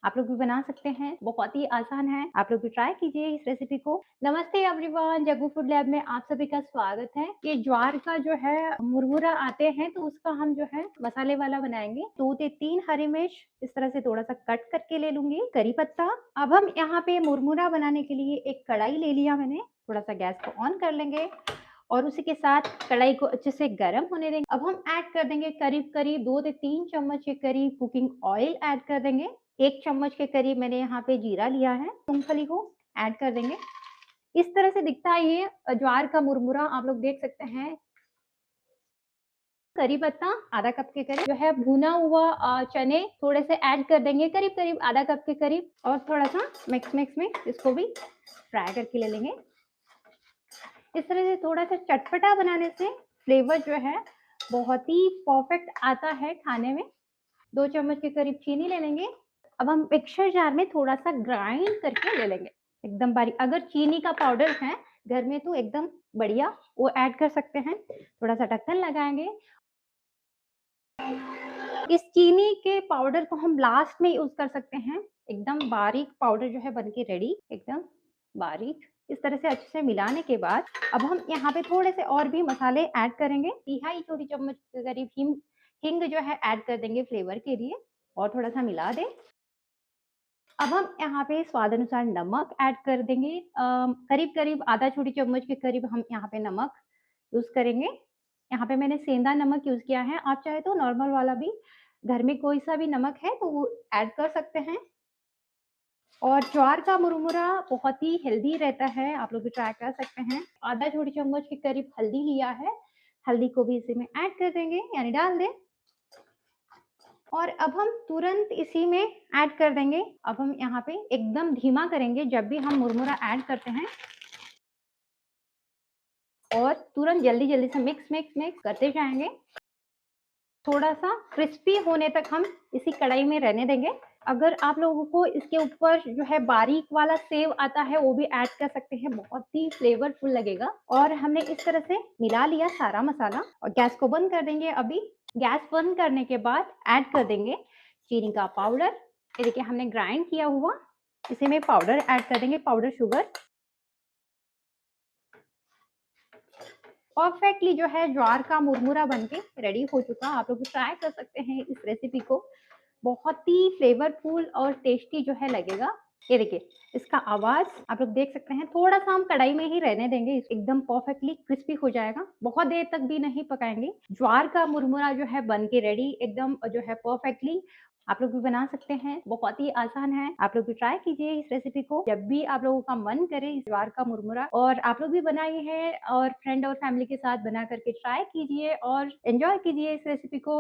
आप लोग भी बना सकते हैं, बहुत ही आसान है। आप लोग भी ट्राई कीजिए इस रेसिपी को। नमस्ते एवरीवन, जग्गू फूड लैब में आप सभी का स्वागत है। ये ज्वार का जो है मुरमुरा आते हैं तो उसका हम जो है मसाले वाला बनाएंगे। 2 से 3 हरी मिर्च इस तरह से थोड़ा सा कट करके ले लूंगी, करी पत्ता। अब हम यहाँ पे मुरमुरा बनाने के लिए एक कढ़ाई ले लिया मैंने, थोड़ा सा गैस को ऑन कर लेंगे और उसी के साथ कढ़ाई को अच्छे से गर्म होने देंगे। अब हम ऐड कर देंगे करीब-करीब 2 से 3 चम्मच के करीब कुकिंग ऑयल ऐड कर देंगे। 1 चम्मच के करीब मैंने यहाँ पे जीरा लिया है, मूँगफली को ऐड कर देंगे। इस तरह से दिखता है ये ज्वार का मुरमुरा, आप लोग देख सकते हैं। करी पत्ता आधा कप के करीब जो है भुना हुआ चने थोड़े से ऐड कर देंगे, करीब-करीब आधा कप के करीब, और थोड़ा-सा मिक्स में इसको भी फ्राई करके ले लेंगे। इस तरह से थोड़ा-सा चटपटा बनाने से फ्लेवर जो है बहुत ही परफेक्ट आता है खाने में। 2 चम्मच के करीब चीनी ले लेंगे। अब हम मिक्सर जार में थोड़ा-सा ग्राइंड करके ले लेंगे, एकदम बारीक। अगर चीनी का पाउडर है घर में तो एकदम बढ़िया, वो ऐड कर सकते हैं। थोड़ा-सा ढक्कन लगाएँगे। इस चीनी के पाउडर को हम लास्ट में यूज़ कर सकते हैं। एकदम बारीक पाउडर जो है बन के रेडी, एकदम बारीक। इस तरह से अच्छे से मिलाने के बाद अब हम यहाँ पे थोड़े से और भी मसाले ऐड करेंगे। तिहाई छोटी चम्मच के करीब हिंग जो है ऐड कर देंगे फ्लेवर के लिए, और थोड़ा-सा मिला दें। अब हम यहाँ पे स्वाद अनुसार नमक ऐड कर देंगे। करीब-करीब आधा छोटी चम्मच के करीब हम यहाँ पे नमक यूज़ करेंगे। यहाँ पे मैंने सेंधा नमक यूज़ किया है, आप चाहे तो नॉर्मल वाला भी, घर में कोई-सा भी नमक है तो वो ऐड कर सकते हैं। और ज्वार का मुरमुरा बहुत ही हेल्दी रहता है, आप लोग भी ट्राई कर सकते हैं। आधा छोटी चम्मच के करीब हल्दी लिया है, हल्दी को भी इसी में ऐड कर देंगे, यानी डाल दें। और अब हम तुरंत इसी में ऐड कर देंगे। अब हम यहाँ पे एकदम धीमा करेंगे जब भी हम मुरमुरा ऐड करते हैं, और तुरंत जल्दी-जल्दी से मिक्स करते जाएँगे। थोड़ा-सा क्रिस्पी होने तक हम इसी कढ़ाई में रहने देंगे। अगर आप लोगों को इसके ऊपर जो है बारीक वाला सेव आता है वो भी ऐड कर सकते हैं, बहुत ही फ्लेवरफुल लगेगा। और हमने इस तरह से मिला लिया सारा मसाला और गैस को बंद कर देंगे अभी। गैस बंद करने के बाद ऐड कर देंगे चीनी का पाउडर। ये देखिए हमने ग्राइंड किया हुआ, इसी में पाउडर ऐड कर देंगे, पाउडर शुगर। परफेक्टली जो है ज्वार का मुरमुरा बनके रेडी हो चुका। आप लोग ट्राई कर सकते हैं इस रेसिपी को, बहुत ही फ्लेवरफुल और टेस्टी जो है लगेगा। ये देखिए इसका आवाज़ आप लोग देख सकते हैं। थोड़ा-सा हम कढ़ाई में ही रहने देंगे, एकदम परफेक्टली क्रिस्पी हो जाएगा। बहुत देर तक भी नहीं पकाएँगे। ज्वार का मुरमुरा जो है बन के रेडी, एकदम जो है परफेक्टली। आप लोग भी बना सकते हैं, बहुत ही आसान है। आप लोग भी ट्राई कीजिए इस रेसिपी को जब भी आप लोगों का मन करे, इस ज्वार का मुरमुरा। और आप लोग भी बनाइए है और फ्रेंड और फैमिली के साथ बना करके ट्राई कीजिए और एन्जॉय कीजिए इस रेसिपी को।